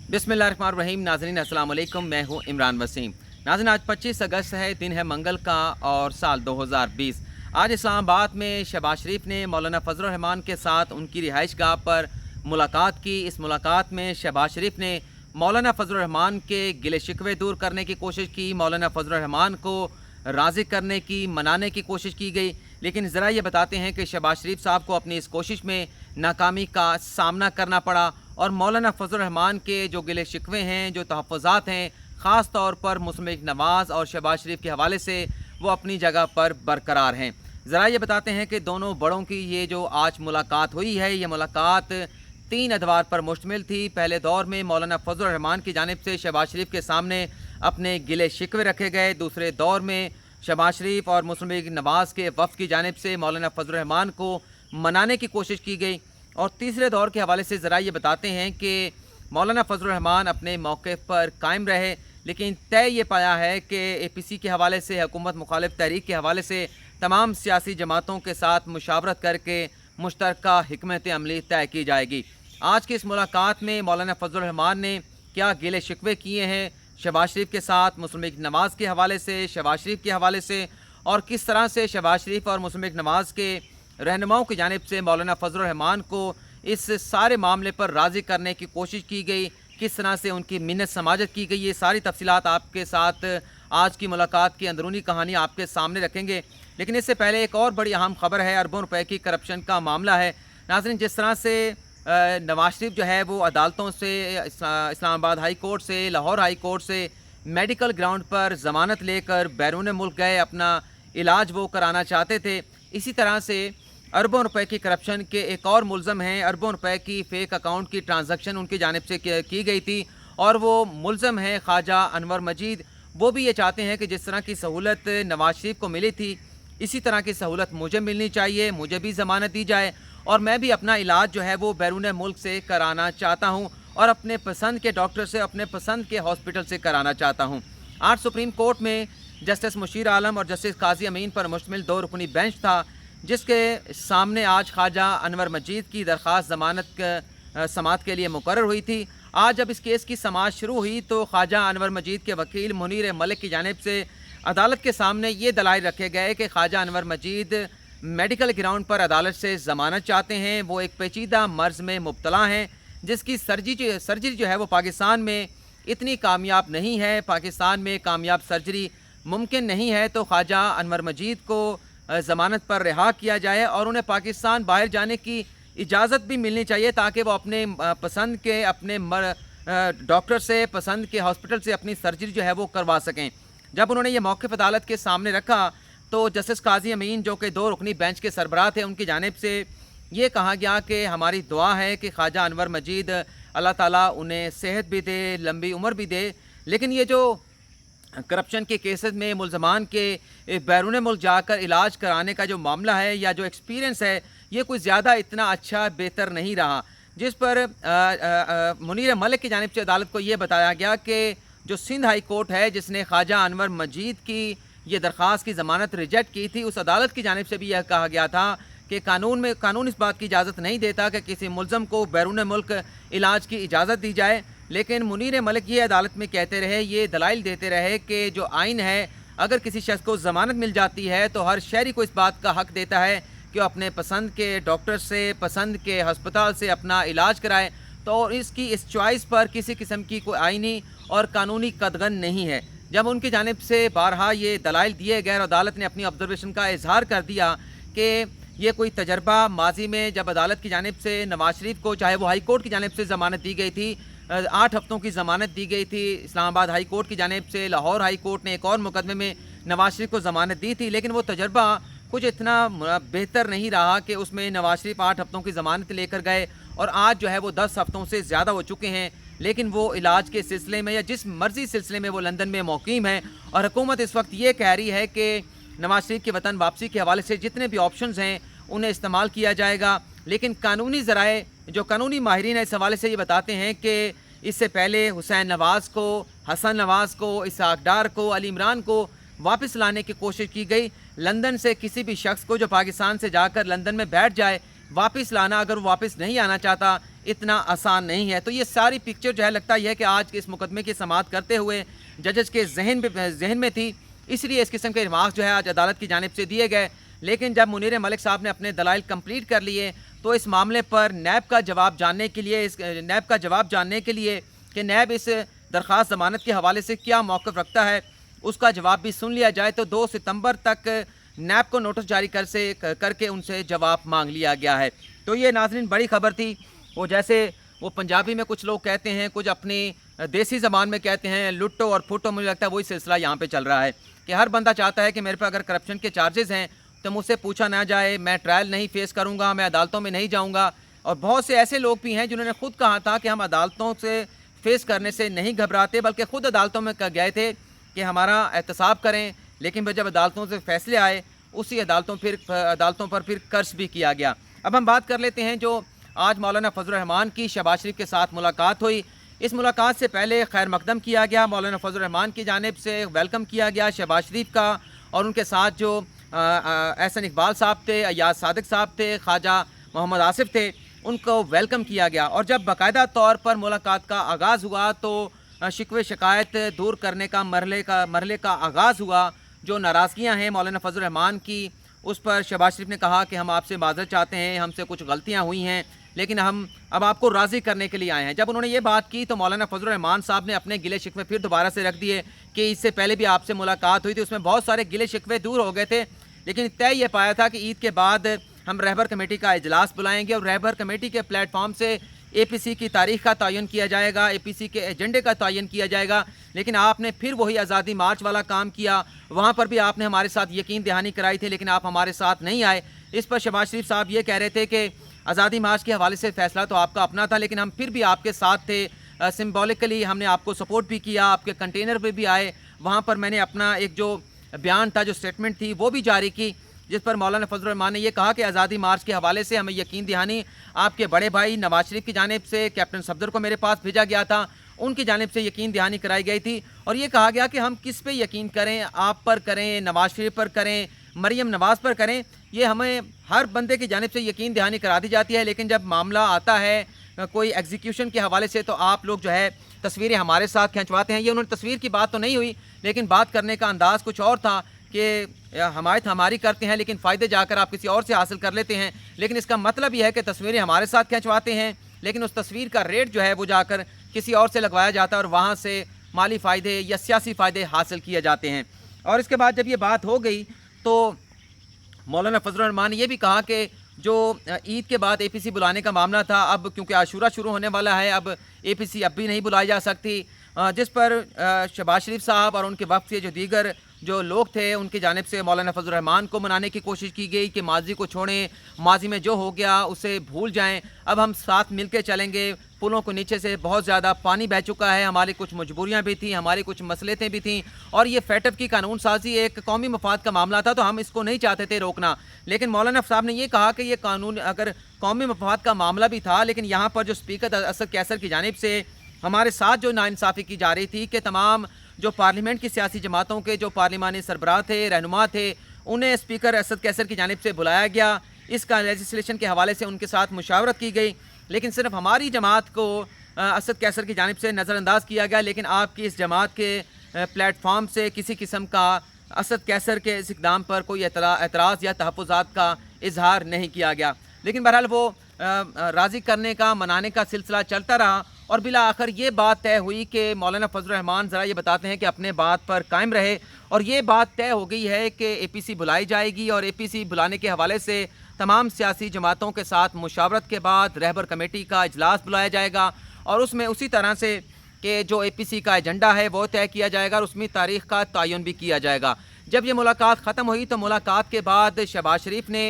बिस्मिल्लाहिर्रहमानिर्रहीम। नाज़रीन अस्सलाम वालेकुम, मैं हूं इमरान वसीम। नाज़रीन आज 25 अगस्त है, दिन है मंगल का और साल 2020। आज इस्लामाबाद में शहबाज शरीफ ने मौलाना फजलुर रहमान के साथ उनकी रिहाइश गाह पर मुलाकात की। इस मुलाकात में शहबाज शरीफ ने मौलाना फजलुर रहमान के गिले शिकवे दूर करने की कोशिश की, मौलाना फजलुर रहमान को राज़ी करने की, मनाने की कोशिश की गई। लेकिन ज़रा ये बताते हैं कि शहबाज शरीफ साहब को अपनी इस कोशिश में नाकामी का सामना करना पड़ा और मौलाना फजलुर रहमान के जो गिले शिकवे हैं, जो तहफ़्फ़ुज़ात हैं, ख़ास तौर पर मुस्लिम लीग नवाज़ और शहबाज शरीफ के हवाले से वो अपनी जगह पर बरकरार हैं। ज़रा ये बताते हैं कि दोनों बड़ों की ये जो आज मुलाकात हुई है, ये मुलाकात 3 अदवार पर मुश्तमिल थी। पहले दौर में मौलाना फजलुर रहमान की जानिब से शहबाज शरीफ के सामने अपने गिले शिकवे रखे गए। दूसरे दौर में शहबाज शरीफ और मुस्लिम लीग नवाज़ के वफ़द की जानिब से मौलाना फजलुर रहमान को मनाने की कोशिश की गई। और तीसरे दौर के हवाले से ज़रा ये बताते हैं कि मौलाना फजलुर रहमान अपने मौक़िफ़ पर कायम रहे, लेकिन तय ये पाया है कि APC के हवाले से, हुकूमत मुखालिफ तहरीक के हवाले से तमाम सियासी जमातों के साथ मुशावरत करके मुश्तरका हिकमत अमली तय की जाएगी। आज की इस मुलाकात में मौलाना फजलुर रहमान ने क्या गिले शिकवे किए हैं शहबाज शरीफ के साथ, मुस्लिम लीग नवाज़ के हवाले से, शहबाज शरीफ के हवाले से, और किस तरह से शहबाज शरीफ और मुस्लिम लीग नवाज़ के रहनुमाओं की जानिब से मौलाना फजलुर रहमान को इस सारे मामले पर राज़ी करने की कोशिश की गई, किस तरह से उनकी मिन्नत समाजत की गई, ये सारी तफसीलात आपके साथ आज की मुलाकात की अंदरूनी कहानी आपके सामने रखेंगे। लेकिन इससे पहले एक और बड़ी अहम खबर है, अरबों रुपए की करप्शन का मामला है। नाज़रीन, जिस तरह से नवाज शरीफ जो है वो अदालतों से, इस्लामाबाद हाई कोर्ट से, लाहौर हाई कोर्ट से मेडिकल ग्राउंड पर ज़मानत लेकर बैरून मुल्क गए, अपना इलाज वो कराना चाहते थे। इसी तरह से अरबों रुपए की करप्शन के एक और मुलज़म हैं। अरबों रुपए की फ़ेक अकाउंट की ट्रांजैक्शन उनकी जानिब से की गई थी और वो मुलज़म हैं ख्वाजा अनवर मजीद। वो भी ये चाहते हैं कि जिस तरह की सहूलत नवाज शरीफ को मिली थी, इसी तरह की सहूलत मुझे मिलनी चाहिए, मुझे भी ज़मानत दी जाए और मैं भी अपना इलाज जो है वो बैरून मुल्क से कराना चाहता हूँ और अपने पसंद के डॉक्टर से, अपने पसंद के हॉस्पिटल से कराना चाहता हूँ। आज सुप्रीम कोर्ट में जस्टिस मुशीर आलम और जस्टिस काजी अमीन पर मुश्तमिल 2 रुकनी बेंच था, जिसके सामने आज ख्वाजा अनवर मजीद की दरख्वास्त ज़मानत समाअत के लिए मुकर्रर हुई थी। आज जब इस केस की समाअत शुरू हुई तो ख्वाजा अनवर मजीद के वकील मुनीर मलिक की जानिब से अदालत के सामने ये दलाइल रखे गए कि ख्वाजा अनवर मजीद मेडिकल ग्राउंड पर अदालत से ज़मानत चाहते हैं। वो एक पेचीदा मर्ज़ में मुब्तला हैं जिसकी सर्जरी जो है वो पाकिस्तान में इतनी कामयाब नहीं है, पाकिस्तान में कामयाब सर्जरी मुमकिन नहीं है। तो ख्वाजा अनवर मजीद को ज़मानत पर रिहा किया जाए और उन्हें पाकिस्तान बाहर जाने की इजाज़त भी मिलनी चाहिए ताकि वो अपने पसंद के, अपने डॉक्टर से, पसंद के हॉस्पिटल से अपनी सर्जरी जो है वो करवा सकें। जब उन्होंने ये मौक़िफ़ अदालत के सामने रखा तो जस्टिस काजी अमीन जो कि 2 रुकनी बेंच के सरबराह थे, उनकी जानिब से ये कहा गया कि हमारी दुआ है कि ख्वाजा अनवर मजीद अल्लाह ताला उन्हें सेहत भी दे, लंबी उम्र भी दे। लेकिन ये जो करप्शन के केसेस में मुलजमान के बैरून मुल्क जाकर इलाज कराने का जो मामला है या जो एक्सपीरियंस है, ये कोई ज़्यादा इतना अच्छा बेहतर नहीं रहा, जिस पर मुनीर मलिक की जानिब से अदालत को ये बताया गया कि जो सिंध हाई कोर्ट है जिसने ख्वाजा अनवर मजीद की ये दरख्वास्त की ज़मानत रिजेक्ट की थी, उस अदालत की जानिब से भी यह कहा गया था कि कानून इस बात की इजाज़त नहीं देता कि किसी मुलज़म को बैरून मुल्क इलाज की इजाज़त दी जाए। लेकिन मुनीर मलिक ये अदालत में कहते रहे, ये दलाइल देते रहे कि जो आइन है, अगर किसी शख्स को ज़मानत मिल जाती है तो हर शहरी को इस बात का हक़ देता है कि वो अपने पसंद के डॉक्टर से, पसंद के हस्पताल से अपना इलाज कराए। तो इसकी इस चॉइस पर किसी किस्म की कोई आइनी और कानूनी कदगन नहीं है। जब उनकी जानिब से बारहा ये दलाइल दिए गए और अदालत ने अपनी ऑब्जर्वेशन का इजहार कर दिया कि ये कोई तजर्बा माजी में जब अदालत की जानिब से नवाज शरीफ को, चाहे वो हाई कोर्ट की जानिब से ज़मानत दी गई थी, 8 हफ्तों की ज़मानत दी गई थी, इस्लामाबाद हाई कोर्ट की जानिब से लाहौर हाई कोर्ट ने एक और मुकदमे में नवाज शरीफ को ज़मानत दी थी, लेकिन वो तजर्बा कुछ इतना बेहतर नहीं रहा कि उसमें नवाज शरीफ 8 हफ्तों की ज़मानत लेकर गए और आज जो है वो 10 हफ्तों से ज़्यादा हो चुके हैं। लेकिन वो इलाज के सिलसिले में या जिस मर्जी सिलसिले में वो लंदन में मुक़ीम है और हुकूमत इस वक्त ये कह रही है कि नवाज शरीफ की वतन वापसी के हवाले से जितने भी ऑप्शंस हैं उन्हें इस्तेमाल किया जाएगा। लेकिन कानूनी ज़राए, जो कानूनी माहिरीन है, इस हवाले से ये बताते हैं कि इससे पहले हुसैन नवाज़ को, हसन नवाज़ को, इसहाक डार को, अली इमरान को वापस लाने की कोशिश की गई। लंदन से किसी भी शख्स को जो पाकिस्तान से जाकर लंदन में बैठ जाए, वापस लाना, अगर वो वापस नहीं आना चाहता, इतना आसान नहीं है। तो ये सारी पिक्चर जो है लगता यह है कि आज के इस मुकदमे की समाअत करते हुए जजेस के जहन में थी, इसलिए इस किस्म के रिमार्क्स जो है आज अदालत की जानिब से दिए गए। लेकिन जब मुनीर मलिक साहब ने अपने दलाइल कंप्लीट कर लिए तो इस मामले पर नैब का जवाब जानने के लिए कि नैब इस दरख्वास्त ज़मानत के हवाले से क्या मौक़िफ़ रखता है, उसका जवाब भी सुन लिया जाए। तो 2 सितंबर तक नैब को नोटिस जारी करके उनसे जवाब मांग लिया गया है। तो ये नाज़रीन बड़ी ख़बर थी। वो जैसे वो पंजाबी में कुछ लोग कहते हैं, कुछ अपनी देसी ज़बान में कहते हैं लुट्टो और फुटो, मुझे लगता है वही सिलसिला यहाँ पे चल रहा है कि हर बंदा चाहता है कि मेरे पे अगर करप्शन के चार्जेस हैं तो मुझसे पूछा ना जाए, मैं ट्रायल नहीं फेस करूँगा, मैं अदालतों में नहीं जाऊँगा। और बहुत से ऐसे लोग भी हैं जिन्होंने खुद कहा था कि हम अदालतों से फेस करने से नहीं घबराते, बल्कि ख़ुद अदालतों में गए थे कि हमारा एहतसाब करें। लेकिन फिर जब अदालतों से फैसले आए, उसी अदालतों पर फिर कर्ज भी किया गया। अब हम बात कर लेते हैं जो आज मौलाना फजल रहमान की शहबाज शरीफ के साथ मुलाकात हुई। इस मुलाकात से पहले खैर मकदम किया गया, मौलाना फजल रहमान की जानिब से वेलकम किया गया शहबाज शरीफ का, और उनके साथ जो एहसन इकबाल साहब थे, अयाज सादिक साहब थे, ख्वाजा मोहम्मद आसिफ थे, उनको वेलकम किया गया। और जब बाकायदा तौर पर मुलाकात का आगाज़ हुआ तो शिकवे शिकायत दूर करने का मरहले का आगाज़ हुआ। जो नाराज़गियाँ हैं मौलाना फजल रहमान की, उस पर शहबाज शरीफ ने कहा कि हम आपसे माज़रत चाहते हैं, हमसे कुछ गलतियाँ हुई हैं, लेकिन हम अब आपको राज़ी करने के लिए आए हैं। जब उन्होंने ये बात की तो मौलाना फजल रहमान साहब ने अपने गिले शिकवे फिर दोबारा से रख दिए कि इससे पहले भी आपसे मुलाकात हुई थी, उसमें बहुत सारे गिले शिकवे दूर हो गए थे, लेकिन तय ये पाया था कि ईद के बाद हम रहबर कमेटी का इजलास बुलाएंगे और रहबर कमेटी के प्लेटफॉर्म से APC की तारीख़ का तयन किया जाएगा, APC के एजेंडे का तयन किया जाएगा। लेकिन आपने फिर वही आज़ादी मार्च वाला काम किया, वहाँ पर भी आपने हमारे साथ यकीन दहानी कराई थी, लेकिन आप हमारे साथ नहीं आए। इस पर शहबाज शरीफ साहब ये कह रहे थे कि आज़ादी मार्च के हवाले से फ़ैसला तो आपका अपना था, लेकिन हम फिर भी आपके साथ थे, सिम्बॉलिकली हमने आपको सपोर्ट भी किया, आपके कंटेनर पे भी आए, वहाँ पर मैंने अपना एक जो बयान था, जो स्टेटमेंट थी, वो भी जारी की, जिस पर मौलाना फजल रहमान ने यह कहा कि आज़ादी मार्च के हवाले से हमें यकीन दहानी आपके बड़े भाई नवाज शरीफ की जानिब से कैप्टन सफदर को मेरे पास भेजा गया था, उनकी जानिब से यकीन दहानी कराई गई थी। और ये कहा गया कि हम किस पे यकीन करें, आप पर करें, नवाज शरीफ पर करें, मरीम नवाज़ पर करें, ये हमें हर बंदे की जानिब से यकीन दहानी करा दी जाती है। लेकिन जब मामला आता है कोई एग्जीक्यूशन के हवाले से तो आप लोग जो है तस्वीरें हमारे साथ खिंचवाते हैं। ये उन्होंने तस्वीर की बात तो नहीं हुई, लेकिन बात करने का अंदाज़ कुछ और था कि हमायत हमारी करते हैं लेकिन फ़ायदे जाकर आप किसी और से हासिल कर लेते हैं। लेकिन इसका मतलब यह है कि तस्वीरें हमारे साथ खिंचवाते हैं, लेकिन उस तस्वीर का रेट जो है वो जाकर किसी और से लगवाया जाता है और वहाँ से माली फ़ायदे या सियासी फ़ायदे हासिल किए जाते हैं। और इसके बाद जब ये बात हो गई तो मौलाना फजल रहमान ने यह भी कहा कि जो ईद के बाद APC बुलाने का मामला था, अब क्योंकि आशूरा शुरू होने वाला है, अब APC अब भी नहीं बुलाई जा सकती, जिस पर शहबाज शरीफ साहब और उनके वक्त के जो दीगर जो लोग थे उनकी जानिब से मौलाना फजल रहमान को मनाने की कोशिश की गई कि माजी को छोड़ें, माजी में जो हो गया उसे भूल जाएं, अब हम साथ मिल के चलेंगे। पुलों को नीचे से बहुत ज़्यादा पानी बह चुका है, हमारी कुछ मजबूरियाँ भी थी, हमारी कुछ मसलेतें भी थीं, और ये फैटअप की कानून साजी एक कौमी मफाद का मामला था, तो हम इसको नहीं चाहते थे रोकना। लेकिन मौलाना साहब ने यह कहा कि ये कानून अगर कौमी मफाद का मामला भी था, लेकिन यहाँ पर जो स्पीकर असद कैसर की जानिब से हमारे साथ जो नाइंसाफ़ी की जा रही थी कि तमाम जो पार्लियामेंट की सियासी जमातों के जो पार्लिमानी सरबराह थे, रहनुमा थे, उन्हें स्पीकर असद कैसर की जानिब से बुलाया गया, इसका लेजिस्लेशन के हवाले से उनके साथ मुशावरत की गई, लेकिन सिर्फ हमारी जमात को असद कैसर की जानिब से नज़रअंदाज किया गया। लेकिन आपकी इस जमात के प्लेटफॉर्म से किसी किस्म का असद कैसर के इस इक़दाम पर कोई एतराज़ या तहफ़्फ़ुज़ात का इजहार नहीं किया गया। लेकिन बहरहाल वो राज़ी करने का, मनाने का सिलसिला चलता रहा और बिला आखिर ये बात तय हुई कि मौलाना फजल रहमान ज़रा ये बताते हैं कि अपने बात पर कायम रहे, और ये बात तय हो गई है कि APC बुलाई जाएगी और APC बुलाने के हवाले से तमाम सियासी जमातों के साथ मुशावरत के बाद रहबर कमेटी का इजलास बुलाया जाएगा और उसमें उसी तरह से कि जो APC का एजेंडा है वो तय किया जाएगा और उसमें तारीख़ का तयन भी किया जाएगा। जब ये मुलाकात ख़त्म हुई तो मुलाकात के बाद शहबाज शरीफ ने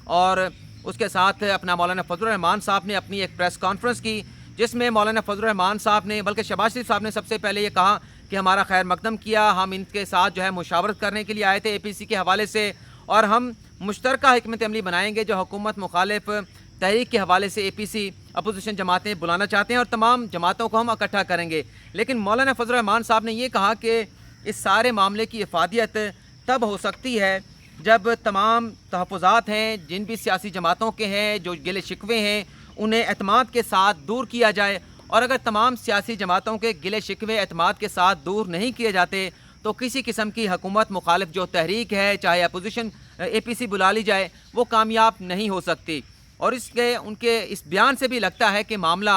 और उसके साथ अपना मौलाना फजल रहमान साहब ने अपनी एक प्रेस कॉन्फ्रेंस की, जिसमें मौलाना फजल रहमान साहब ने, बल्कि शहबाज शरीफ साहब ने सबसे पहले ये कहा कि हमारा खैर मकदम किया, हम इनके साथ जो है मुशावरत करने के लिए आए थे APC के हवाले से, और हम मुश्तरका हिकमत अमली बनाएंगे जो हुकूमत मुखालिफ तहरीक के हवाले से APC अपोजिशन जमातें बुलाना चाहते हैं और तमाम जमातों को हम इकट्ठा करेंगे। लेकिन मौलाना फजल रहमान साहब ने यह कहा कि इस सारे मामले की इफादियत तब हो सकती है जब तमाम तहफ़्फ़ुज़ात हैं जिन भी सियासी जमातों के हैं, जो गिले शिकवे हैं, उन्हें एतमाद के साथ दूर किया जाए। और अगर तमाम सियासी जमातों के गिले शिकवे एतमाद के साथ दूर नहीं किए जाते तो किसी किस्म की हुकूमत मुखालिफ जो तहरीक है, चाहे अपोजिशन APC बुला ली जाए, वो कामयाब नहीं हो सकती। और इसके उनके इस बयान से भी लगता है कि मामला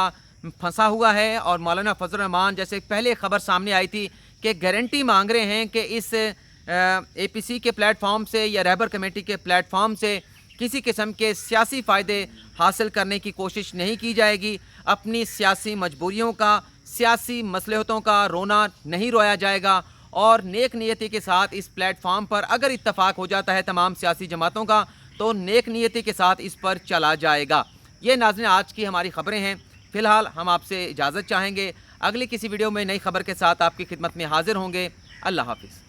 फंसा हुआ है। और मौलाना फजल रहमान जैसे पहले खबर सामने आई थी कि गारंटी मांग रहे हैं कि इस APC के प्लेटफॉर्म से या रहबर कमेटी के प्लेटफॉर्म से किसी किस्म के सियासी फ़ायदे हासिल करने की कोशिश नहीं की जाएगी। अपनी सियासी मजबूरियों का, सियासी मसलहतों का रोना नहीं रोया जाएगा। और नेक नीयती के साथ इस प्लेटफॉर्म पर अगर इत्तफाक हो जाता है तमाम सियासी जमातों का, तो नेक नीयती के साथ इस पर चला जाएगा। ये नाज़रीन आज की हमारी ख़बरें हैं। फ़िलहाल हम आपसे इजाज़त चाहेंगे। अगली किसी वीडियो में नई खबर के साथ आपकी खिदमत में हाजिर होंगे। अल्लाह हाफ़िज़।